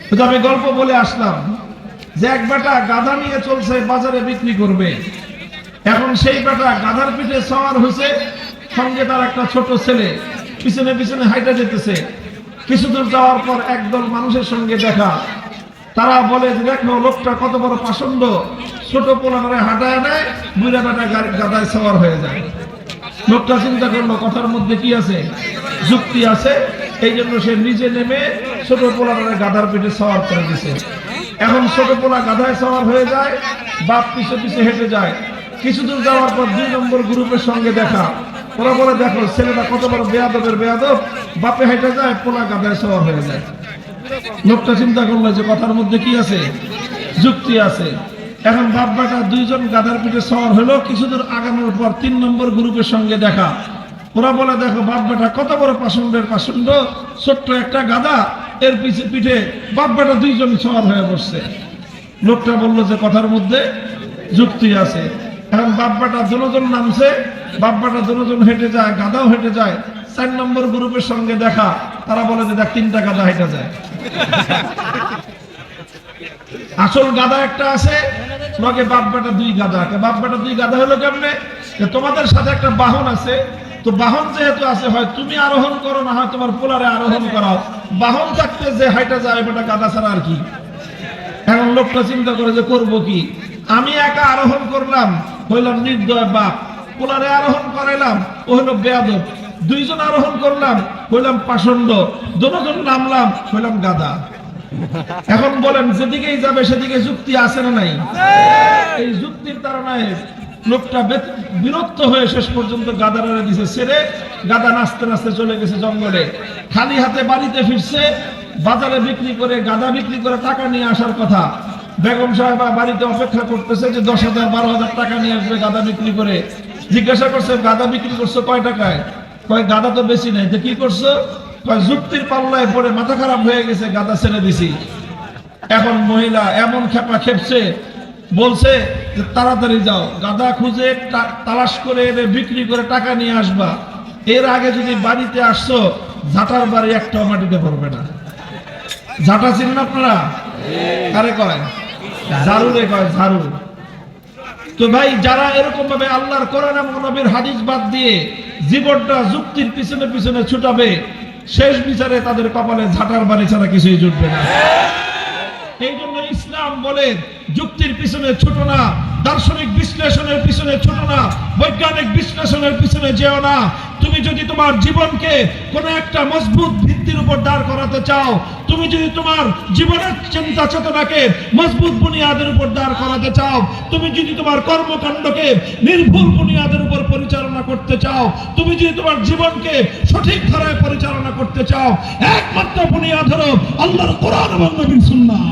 তো আমি গল্প বলে আসলাম যে এক বেটা গাধা নিয়ে চলছে বাজারে বিক্রি করবে। এখন সেই বেটা গাধার পিঠে সওয়ার হয়েছে, সঙ্গে তার একটা ছোট ছেলে পিছনে পিছনে হাইটা যেতেছে। কিছু দূর যাওয়ার পর একদল মানুষের সঙ্গে দেখা। তারা বলে যে দেখো লোকটা কত বড় পাষণ্ড, ছোট পোলাটারে হাঁটায় নেয়, বুড়া বেটা গাধায় সওয়ার হয়ে যায়। লোকটা চিন্তা করলো কথার মধ্যে কি আছে, যুক্তি আছে, এই জন্য সে নিজে নেমে ছোট পোলাটারে গাধার পিঠে সওয়ার করে দিছে। এখন ছোট পোলা গাধায় সওয়ার হয়ে যায়, বাপ পিছে পিছে হেঁটে যায়। কিছু দূর যাওয়ার পর 2 নম্বর গ্রুপের সঙ্গে দেখা। ওরা বলে দেখো ছেলেটা কত বড় বেয়াদবের বেয়াদব, বাপে হেঁটে যায়, পোলা গাধায় সওয়ার হয়ে যায়। লোকটা চিন্তা করলো যে কথার মধ্যে কি আছে, যুক্তি আছে। এখন বাপ বেটা 2 জন গাধার পিঠে সওয়ার হলো। কিছু দূর আগানোর পর 3 নম্বর গ্রুপের সঙ্গে দেখা। ওরা বলে দেখো বাপ বেটা কত বড় পাষণ্ডের পাষণ্ড, ছোট্ট একটা গাধা, এর পিছে পিঠে বাপ বেটা 2 জন সওয়ার হয়ে বসছে। লোকটা বললো যে কথার মধ্যে যুক্তি আছে। এখন বাপ বেটা দুজন নামছে, বাপ বেটা দুজন হেঁটে যায়, গাধাও হেঁটে যায়। 4 নম্বর গ্রুপের সঙ্গে দেখা। তারা বলে যে দেখ 3টা গাধা হেঁটে যায়। আসল গাধা একটা আছে, লগে বাপ বেটা 2 গাধা। বাপ বেটা 2 গাধা হলো কেমনে, তোমাদের সাথে একটা বাহন আছে, তো বাহন যেহেতু আছে, হয় তুমি আরোহণ করো, না হয় তোমার পোলারে আরোহণ করাও। বাহন থাকতে যে হাইটা যায় বেটা গাধা ছাড়া আর কি। এখন লোকটা চিন্তা করে যে করবো কি, আমি একা আরোহণ করলাম, হইলাম নির্দয় বাপ, পোলারে আরোহণ করাইলাম, ও হইল বেয়াদব। 2 জন আরোহণ করলাম, হইলাম পাষণ্ড। দুজন নামলাম, হইলাম গাধা। এখন বলেন যেদিকেই যাবে সেদিকে যুক্তি আছে না নাই? এই যুক্তির তাড়নায় লোকটা বিরক্ত হয়ে শেষ পর্যন্ত গাধারে দিছে ছেড়ে, গাধা নাচতে নাচতে চলে গেছে জঙ্গলে। খালি হাতে বাড়িতে ফিরছে। বাজারে বিক্রি করে, গাধা বিক্রি করে টাকা নিয়ে আসার কথা। বেগম সাহেবা বাড়িতে অপেক্ষা করতেছে যে 10,000 12,000 টাকা নিয়ে আসবে গাধা বিক্রি করে। জিজ্ঞাসা করছে গাধা বিক্রি করছো কয় টাকায়? কয় গাধা তো বেশি নাই। তো কি করছো? কয় যুক্তির পাল্লায় পড়ে মাথা খারাপ হয়ে গেছে, গাধা ছেড়ে দিছি। এখন মহিলা এমন খেপা খেপছে, বলছে যে তাড়াতাড়ি যাও, গাধা খুঁজে তালাশ করে এনে বিক্রি করে টাকা নিয়ে আসবা। এর আগে যদি বাড়িতে আসছো, ঝাঁটার বাড়ি একটাও মাটিতে পড়বে না। ঝাঁটা চিনেন আপনারা? কারে কয়? ঝাড়ুরে কয়, ঝাড়ু। তো ভাই যারা এরকম ভাবে আল্লাহর কোরআন এবং নবীর হাদিস বাদ দিয়ে জীবনটা যুক্তির পিছনে পিছনে ছুটাবে, শেষ বিচারে তাদের কপালে ঝাঁটার বাড়ি ছাড়া কিছুই জুটবে না। এই জন্য ইসলাম বলে যুক্তির পিছনে ছোট না, দার্শনিক বিশ্লেষণের পিছনে ছোট না, বৈজ্ঞানিক বিশ্লেষণের পিছনে যেও না। তুমি যদি তোমার জীবনকে কোনো একটা মজবুত ভিত্তির উপর দাঁড় করাতে চাও, তুমি যদি তোমার জীবনের চিন্তা চেতনাকে মজবুত বুনিয়াদের উপর দাঁড় করাতে চাও, তুমি যদি তোমার কর্মকাণ্ডকে নির্ভুল বুনিয়াদের উপর পরিচালনা করতে চাও, তুমি যদি তোমার জীবনকে সঠিক ধারায় পরিচালনা করতে চাও, একমাত্র বুনিয়াদ হলো আল্লাহর কোরআন এবং নবীর সুন্নাহ।